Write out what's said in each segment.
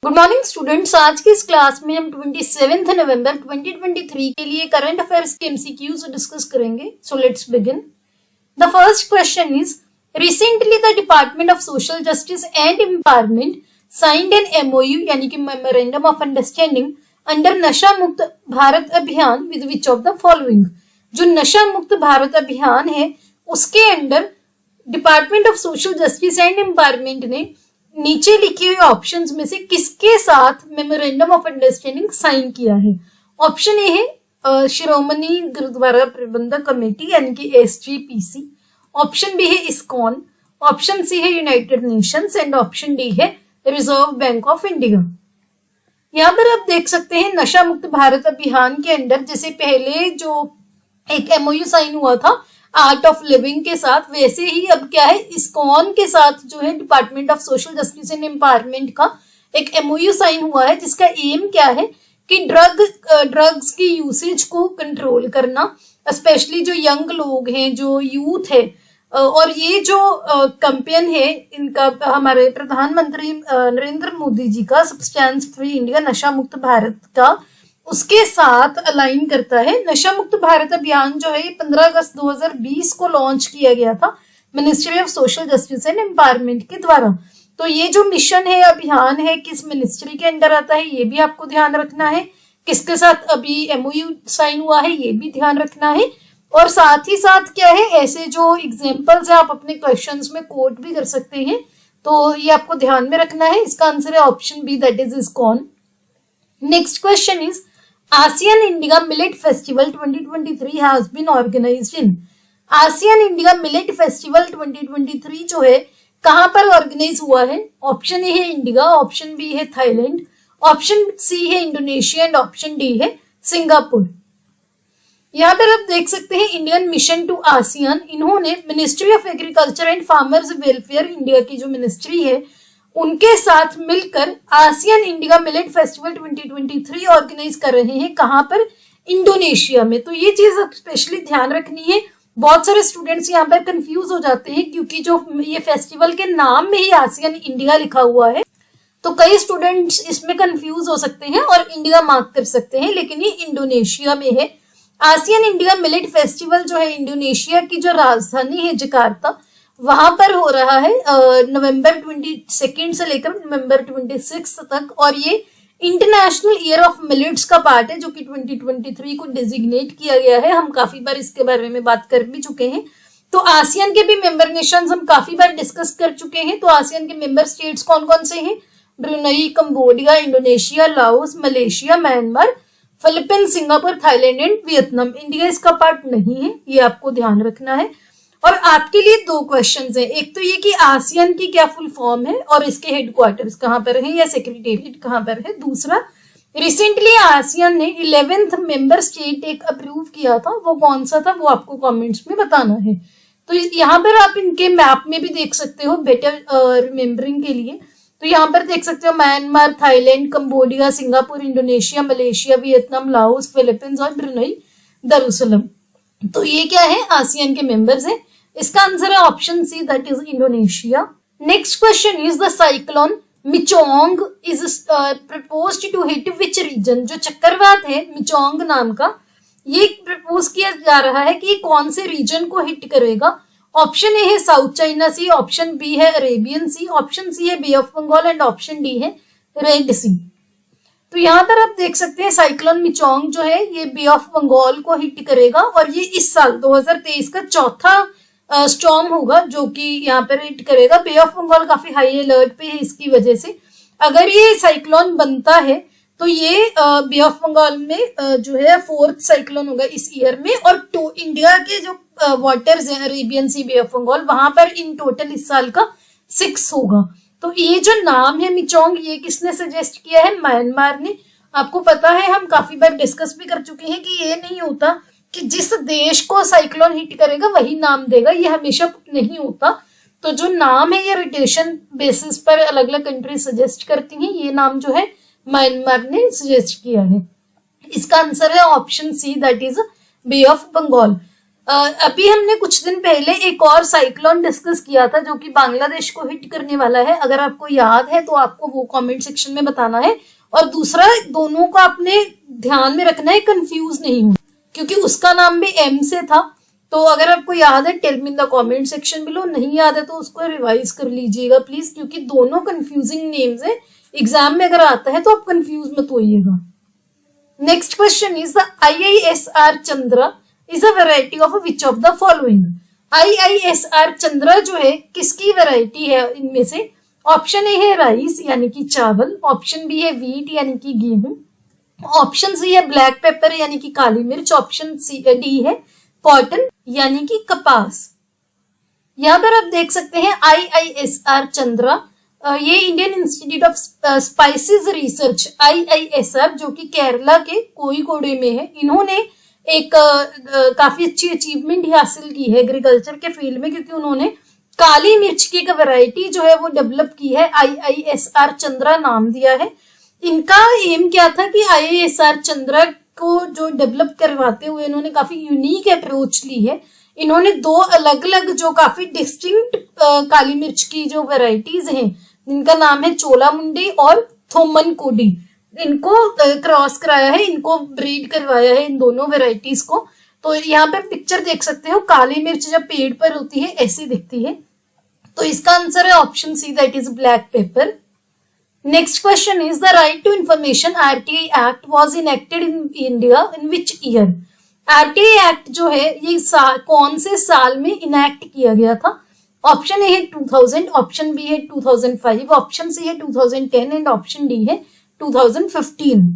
Good morning students. आज की इस क्लास में हम 27 नवंबर 2023 के लिए करंट अफेयर्स के एमसीक्यूज डिस्कस करेंगे। So let's begin. The first question is, recently the department of social justice and empowerment signed an MOU यानी कि मेमोरेंडम ऑफ अंडरस्टैंडिंग अंडर नशा मुक्त भारत अभियान with which of the following. जो नशा मुक्त भारत अभियान है उसके under department of social justice and empowerment ने नीचे लिखे हुए ऑप्शंस में से किसके साथ मेमोरेंडम ऑफ अंडरस्टैंडिंग साइन किया है। ऑप्शन ए है शिरोमणि गुरुद्वारा प्रबंधक कमेटी यानी कि SGPC, ऑप्शन बी है इस्कॉन, ऑप्शन सी है United Nations and option D है रिजर्व बैंक ऑफ इंडिया। यहाँ पर आप देख सकते हैं नशा मुक्त भारत अभियान के अंडर जैसे पहले जो एक MOU साइन हुआ था आर्ट ऑफ लिविंग के साथ, वैसे ही अब क्या है इस्कॉन के साथ जो है department of social justice and empowerment का एक MOU साइन हुआ है जिसका एम क्या है कि ड्रग्स की यूसेज को कंट्रोल करना, स्पेशली जो यंग लोग हैं, जो यूथ है। और ये जो कैंपेन है इनका हमारे प्रधानमंत्री नरेंद्र मोदी जी का सब्सटेंस फ्री इंडिया नशा मुक्त भारत का उसके साथ अलाइन करता है। नशा मुक्त भारत अभियान जो है 15 अगस्त 2020 को लॉन्च किया गया था ministry of social justice and empowerment के द्वारा। तो ये जो मिशन है, अभियान है, किस मिनिस्ट्री के अंडर आता है ये भी आपको ध्यान रखना है। किसके साथ अभी MOU साइन हुआ है ये भी ध्यान रखना है। और साथ ही साथ क्या है, ऐसे जो एग्जाम्पल्स है आप अपने क्वेश्चंस में कोट भी कर सकते हैं, तो ये आपको ध्यान में रखना है। इसका आंसर है option B, that is ISKCON. Next question is, ASEAN India Millet Festival 2023 has been organized in। ASEAN India Millet Festival 2023 जो है कहां पर ऑर्गेनाइज हुआ है। ऑप्शन ए है इंडिया, ऑप्शन बी है थाईलैंड, ऑप्शन सी है इंडोनेशिया एंड ऑप्शन डी है सिंगापुर। यहाँ पर आप देख सकते हैं इंडियन मिशन टू ASEAN, इन्होंने ministry of agriculture and farmers welfare India की जो मिनिस्ट्री है उनके साथ मिलकर ASEAN India millet festival 2023 organise कर रहे हैं। कहां पर? इंडोनेशिया में। तो ये चीज स्पेशली ध्यान रखनी है। बहुत सारे स्टूडेंट्स यहाँ पर कंफ्यूज हो जाते हैं क्योंकि जो ये फेस्टिवल के नाम में ही ASEAN इंडिया लिखा हुआ है, तो कई स्टूडेंट्स इसमें कंफ्यूज हो सकते हैं और इंडिया मार्क कर सकते हैं, लेकिन ये इंडोनेशिया में है। ASEAN इंडिया मिलेट फेस्टिवल जो है इंडोनेशिया की जो राजधानी है जकार्ता, वहां पर हो रहा है नवंबर 22 से लेकर नवंबर 26 तक। और ये इंटरनेशनल ईयर ऑफ मिलेट्स का पार्ट है जो कि 2023 को डिजिग्नेट किया गया है। हम काफी बार इसके बारे में बात कर भी चुके हैं। तो ASEAN के भी मेंबर नेशंस हम काफी बार डिस्कस कर चुके हैं। तो ASEAN के मेंबर स्टेट्स कौन कौन से हैं? Brunei, Cambodia, Indonesia, Laos, Malaysia, Myanmar, Philippines, Singapore, Thailand and Vietnam. India इसका पार्ट नहीं है, ये आपको ध्यान रखना है। और आपके लिए दो क्वेश्चंस हैं। एक तो ये कि ASEAN की क्या फुल फॉर्म है और इसके हेडक्वार्टर्स कहां पर है या सेक्रेटेरिएट कहां पर है। दूसरा, रिसेंटली ASEAन ने 11th मेंबर स्टेट एक अप्रूव किया था, वो कौन सा था वो आपको कमेंट्स में बताना है। तो यहाँ पर आप इनके मैप में भी देख सकते हो बेटर रिमेम्बरिंग के लिए। तो यहाँ पर देख सकते हो Myanmar, Thailand, Cambodia, Singapore, Indonesia, Malaysia, Vietnam, Laos, Philippines और ब्रुनई दारुसलाम। तो ये क्या है? ASEAN के मेंबर्स हैं। इसका आंसर है option C, that is Indonesia. Next question is, the cyclone Michaung is proposed to hit which region. जो चक्रवात है मिचोंग नाम का, ये प्रपोज किया जा रहा है कि ये कौन से रीजन को हिट करेगा। ऑप्शन ए है South China Sea, option B है अरेबियन सी, ऑप्शन सी है Bay of Bengal and option D है रेड सी। तो यहाँ पर आप देख सकते हैं साइक्लोन मिचोंग जो है ये बे ऑफ बंगाल को हिट करेगा और ये इस साल 2023 का चौथा स्टॉर्म होगा जो कि यहाँ पर हिट करेगा। बे ऑफ बंगाल काफी हाई अलर्ट पे है इसकी वजह से। अगर ये साइक्लोन बनता है तो ये बे ऑफ बंगाल में जो है 4th साइक्लोन होगा इस ईयर में। और इंडिया के जो वाटर्स हैं Arabian Sea, Bay of Bengal, वहां पर इन टोटल इस साल का 6 होगा। तो ये जो नाम है मिचोंग, ये किसने सजेस्ट किया है? म्यांमार ने। आपको पता है हम काफी बार डिस्कस भी कर चुके हैं कि ये नहीं होता कि जिस देश को साइक्लोन हिट करेगा वही नाम देगा, ये हमेशा नहीं होता। तो जो नाम है ये रोटेशन बेसिस पर अलग अलग कंट्री सजेस्ट करती हैं। ये नाम जो है म्यांमार ने सजेस्ट किया है। इसका आंसर है option C, that is Bay of Bengal. अभी हमने कुछ दिन पहले एक और साइक्लोन डिस्कस किया था जो कि बांग्लादेश को हिट करने वाला है। अगर आपको याद है तो आपको वो कमेंट सेक्शन में बताना है। और दूसरा, दोनों को आपने ध्यान में रखना है, कंफ्यूज नहीं हो, क्योंकि उसका नाम भी एम से था। तो अगर आपको याद है tell me in the comment section below, नहीं याद है तो उसको रिवाइज कर लीजिएगा प्लीज, क्योंकि दोनों कंफ्यूजिंग नेम्स है। एग्जाम में अगर आता है तो आप कंफ्यूज मत होइएगा। Next question is the IISR Chandra is a variety of which of the following. IISR Chandra जो है किसकी वेराइटी है इनमें से? ऑप्शन ए है राइस यानी कि चावल, ऑप्शन बी है व्हीट यानी कि गेहूं, ऑप्शन सी है ब्लैक पेपर यानी कि काली मिर्च, ऑप्शन डी है कॉटन यानी कि कपास। यहाँ पर आप देख सकते हैं IISR चंद्रा, ये Indian institute of spices research IISR जो कि केरला के कोयिकोडे में है, इन्होंने एक काफी अच्छी अचीवमेंट हासिल की है एग्रीकल्चर के फील्ड में, क्योंकि उन्होंने काली मिर्च की एक वैरायटी जो है वो डेवलप की है, IISR चंद्रा नाम दिया है। इनका एम क्या था कि IISR चंद्रा को जो डेवलप करवाते हुए इन्होंने काफी यूनिक अप्रोच ली है। इन्होंने दो अलग अलग जो काफी डिस्टिंक्ट काली मिर्च की जो वेराइटीज हैं, जिनका नाम है चोलामुंडी और थोमनकोडी, इनको क्रॉस कराया है, इनको ब्रीड करवाया है इन दोनों वेराइटीज को। तो यहाँ पे पिक्चर देख सकते हो, काली मिर्च जब पेड़ पर होती है ऐसी दिखती है। तो इसका आंसर है option C, that is black paper. Next question is the right to information RTI act was enacted in India in which year. RTI act जो है ये कौन से साल में इनेक्ट किया गया था? ऑप्शन ए है 2000, ऑप्शन बी है 2005, ऑप्शन सी है 2010 एंड ऑप्शन डी है 2015।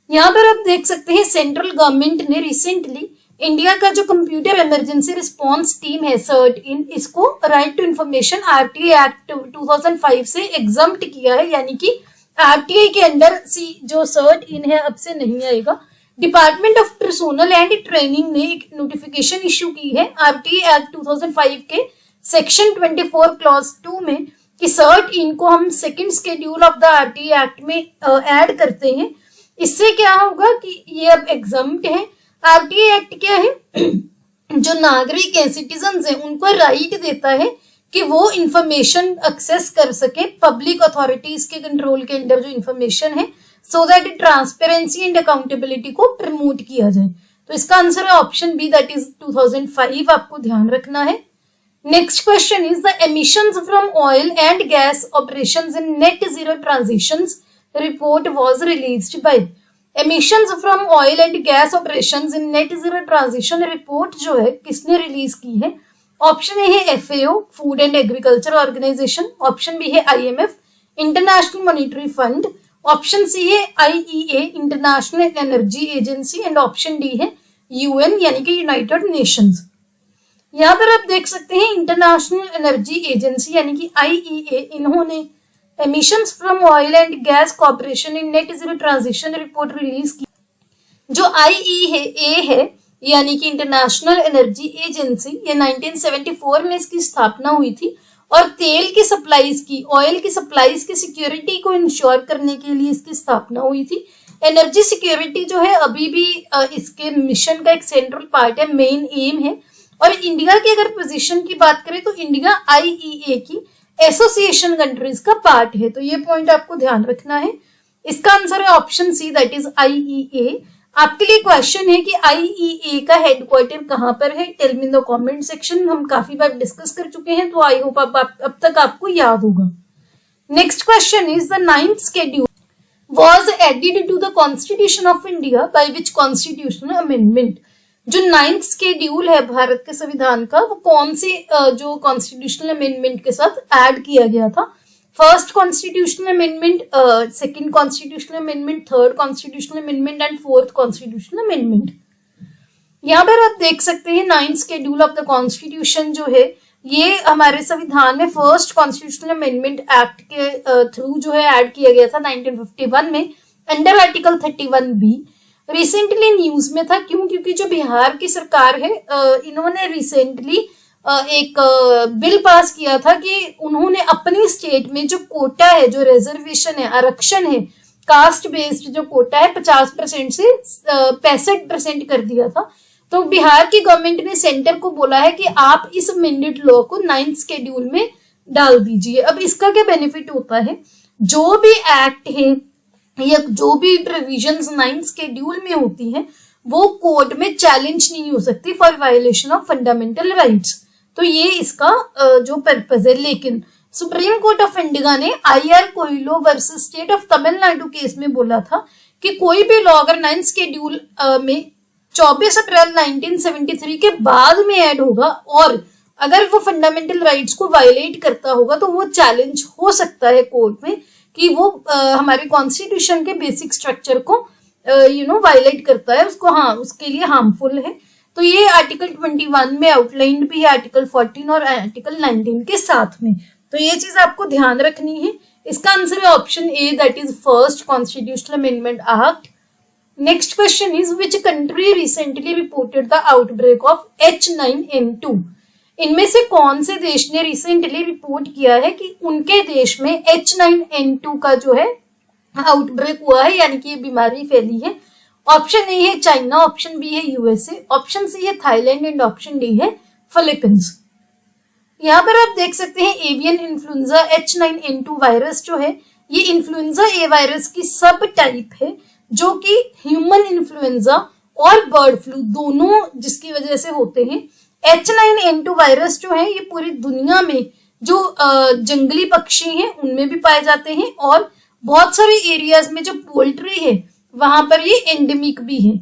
यहाँ पर आप देख सकते हैं सेंट्रल गवर्नमेंट ने रिसेंटली इंडिया का जो कंप्यूटर इमरजेंसी रिस्पॉन्स टीम है CERT इन, इसको right to information RTI act 2005 से एग्जम्प्ट किया है, यानी कि RTI के अंडर जो CERT इन है अब से नहीं आएगा। Department of personnel and training ने एक नोटिफिकेशन इश्यू की है RTI एक्ट 2005 के सेक्शन 24 क्लॉज 2 में कि CERT इन को हम second schedule of the RTI act में ऐड करते हैं। इससे क्या होगा कि ये अब एग्जम्प्ट है। RTI एक्ट क्या है? जो नागरिक है, सिटीजन है, उनको राइट देता है कि वो इंफॉर्मेशन एक्सेस कर सके पब्लिक अथॉरिटीज के कंट्रोल के अंदर जो इंफॉर्मेशन है, so that transparency and accountability को प्रमोट किया जाए। तो इसका आंसर है ऑप्शन बी, दैट इज 2005, आपको ध्यान रखना है। Next question is the emissions from oil and gas operations in net zero transitions report was released by. Emissions from oil and gas operations in net zero transition report जो है किसने release की है? Option A है FAO food and agriculture organisation, option B है IMF international monetary fund, option C है IEA international energy agency and option D है UN यानी कि यूनाइटेड नेशंस। यहाँ पर आप देख सकते हैं इंटरनेशनल एनर्जी एजेंसी यानी कि IEA, इन्होंने emissions from oil and gas corporation in net zero transition report release की। जो IEA है यानी कि इंटरनेशनल एनर्जी एजेंसी, ये 1974 में इसकी स्थापना हुई थी और तेल की सप्लाईज की, ऑयल की सप्लाईज की सिक्योरिटी को इंश्योर करने के लिए इसकी स्थापना हुई थी। एनर्जी सिक्योरिटी जो है अभी भी इसके मिशन का एक सेंट्रल पार्ट है, मेन एम है। और इंडिया की अगर पोजीशन की बात करें तो इंडिया IEA की एसोसिएशन कंट्रीज का पार्ट है, तो ये पॉइंट आपको ध्यान रखना है। इसका आंसर है option C, that is IEA। आपके लिए क्वेश्चन है कि IEA का हेडक्वार्टर कहां पर है? Tell me in the comment section. हम काफी बार डिस्कस कर चुके हैं, तो आई होप अब तक आपको याद होगा। Next question is the 9th schedule was added to the constitution of India by which constitutional amendment. जो 9th शेड्यूल है भारत के संविधान का, वो कौन सी जो कॉन्स्टिट्यूशनल अमेंडमेंट के साथ ऐड किया गया था? First constitutional amendment, second constitutional amendment, third constitutional amendment and fourth constitutional amendment. यहाँ पर आप देख सकते हैं 9th schedule of the constitution जो है ये हमारे संविधान में फर्स्ट कॉन्स्टिट्यूशनल अमेंडमेंट एक्ट के थ्रू जो है ऐड किया गया था 1951 में under article 31B। Recently news में था, क्यों? क्योंकि जो बिहार की सरकार है इन्होंने रिसेंटली एक बिल पास किया था कि उन्होंने अपनी स्टेट में जो कोटा है, जो रिजर्वेशन है, आरक्षण है, कास्ट बेस्ड जो कोटा है 50% से 65% कर दिया था। तो बिहार की गवर्नमेंट ने सेंटर को बोला है कि आप इस अमेंडेड लॉ को 9th शेड्यूल में डाल दीजिए। अब इसका क्या बेनिफिट होता है, जो भी एक्ट है या जो भी प्रोविजंस 9th शेड्यूल में होती हैं वो कोर्ट में चैलेंज नहीं हो सकती for violation of fundamental rights. तो ये इसका जो पर्पज है। लेकिन सुप्रीम कोर्ट ऑफ इंडिया ने IR Coelho versus state of Tamil Nadu case में बोला था कि कोई भी लॉ अगर 9th शेड्यूल में 24 अप्रैल 1973 के बाद में ऐड होगा और अगर वो फंडामेंटल राइट्स को वायलेट करता होगा तो वो चैलेंज हो सकता है कोर्ट में कि वो हमारे कॉन्स्टिट्यूशन के बेसिक स्ट्रक्चर को वायलेट करता है, उसको उसके लिए हार्मफुल है। तो ये आर्टिकल 21 में आउटलाइंड भी है, आर्टिकल 14 और आर्टिकल 19 के साथ में। तो ये चीज आपको ध्यान रखनी है। इसका आंसर है option A, that is first constitutional amendment act. Next question is which country recently reported the outbreak of H9N2। इनमें से कौन से देश ने रिसेंटली रिपोर्ट किया है कि उनके देश में H9N2 का जो है आउटब्रेक हुआ है, यानी कि ये बीमारी फैली है। ऑप्शन ए है चाइना, ऑप्शन बी है USA, ऑप्शन सी है थाईलैंड एंड ऑप्शन डी है फिलीपींस। यहाँ पर आप देख सकते हैं एवियन इन्फ्लुएंजा H9N2 वायरस जो है ये इन्फ्लुएंजा ए वायरस की सब टाइप है जो कि ह्यूमन इन्फ्लुएंजा और बर्ड फ्लू दोनों जिसकी वजह से होते हैं। H9N2 वायरस जो है ये पूरी दुनिया में जो जंगली पक्षी हैं उनमें भी पाए जाते हैं और बहुत सारे एरियाज में जो पोल्ट्री है वहां पर ये एंडेमिक भी है।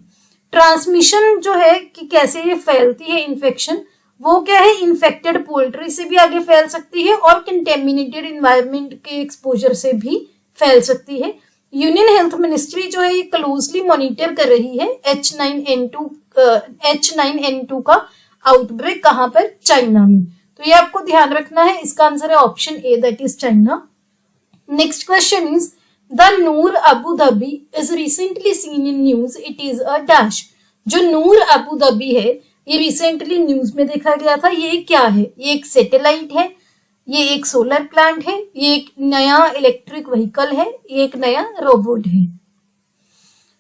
ट्रांसमिशन जो है कि कैसे ये फैलती है इन्फेक्शन, वो क्या है, इन्फेक्टेड पोल्ट्री से भी आगे फैल सकती है और कंटेमिनेटेड एनवायरनमेंट के एक्सपोजर से भी फैल सकती है। यूनियन हेल्थ मिनिस्ट्री जो है ये क्लोजली मॉनिटर कर रही है H9N2 का आउटब्रेक कहां पर, चाइना में। तो ये आपको ध्यान रखना है। इसका आंसर है option A, that is China. Next question is the Noor Abu Dhabi is recently seen in news, it is a dash. जो नूर अबू धाबी है ये रिसेंटली न्यूज में देखा गया था। ये क्या है, ये एक सैटेलाइट है, ये एक सोलर प्लांट है, ये एक नया इलेक्ट्रिक व्हीकल है, ये एक नया रोबोट है।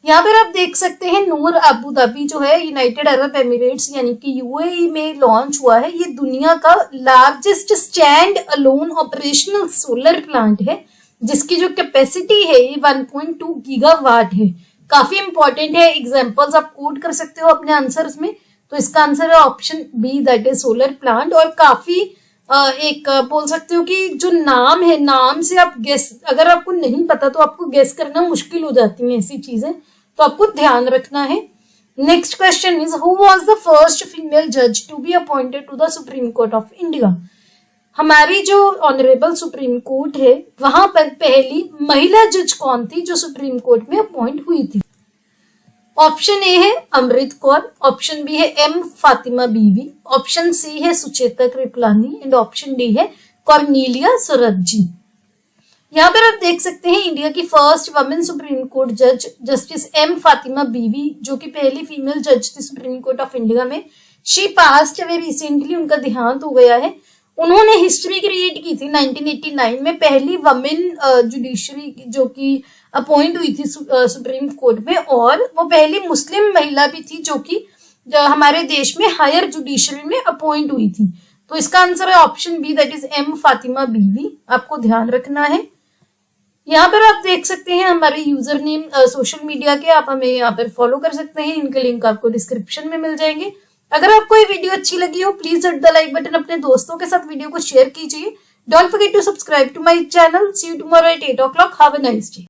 यहाँ पर आप देख सकते हैं नूर अबू धाबी जो है यूनाइटेड अरब एमिरेट्स यानी कि UAE में लॉन्च हुआ है। ये दुनिया का largest stand alone operational solar plant है जिसकी जो कैपेसिटी है ये 1.2 गीगावाट है। काफी इंपॉर्टेंट है, एग्जांपल्स आप कोड कर सकते हो अपने आंसर्स में। तो इसका आंसर है option B, that is solar plant. और काफी एक बोल सकते हो कि जो नाम है, नाम से आप गेस, अगर आपको नहीं पता तो आपको गेस करना मुश्किल हो जाती है ऐसी चीजें, तो आपको ध्यान रखना है। Next question is who was the first female जज to be appointed to the Supreme Court of India. हमारी जो ऑनरेबल सुप्रीम कोर्ट है वहां पर पहली महिला जज कौन थी जो सुप्रीम कोर्ट में अपॉइंट हुई थी। ऑप्शन ए है अमृत कौर, ऑप्शन बी है M फातिमा बीवी, ऑप्शन सी है Sucheta Kripalani and option D है कॉर्नेलिया सुरजी। यहाँ पर आप देख सकते हैं इंडिया की फर्स्ट वुमेन सुप्रीम कोर्ट जज जस्टिस M फातिमा बीवी जो कि पहली फीमेल जज थी सुप्रीम कोर्ट ऑफ इंडिया में। शी पास्ट अवे रिसेंटली, उनका देहांत हो गया है। उन्होंने हिस्ट्री क्रिएट की थी 1989 में, पहली वुमेन जुडिशरी जो कि अपॉइंट हुई थी सुप्रीम कोर्ट में, और वो पहली मुस्लिम महिला भी थी जो कि हमारे देश में हायर जुडिशरी में अपॉइंट हुई थी। तो इसका आंसर है option B, that is M Fatima Beevi. आपको ध्यान रखना है। यहाँ पर आप देख सकते हैं हमारे यूजर नेम सोशल मीडिया के, आप हमें यहाँ पर फॉलो कर सकते हैं। इनके लिंक आपको डिस्क्रिप्शन में मिल जाएंगे। अगर आपको ये वीडियो अच्छी लगी हो please hit the like button, अपने दोस्तों के साथ वीडियो को शेयर कीजिए। Don't forget to subscribe to my channel. See you tomorrow at 8 o'clock। Have a nice day.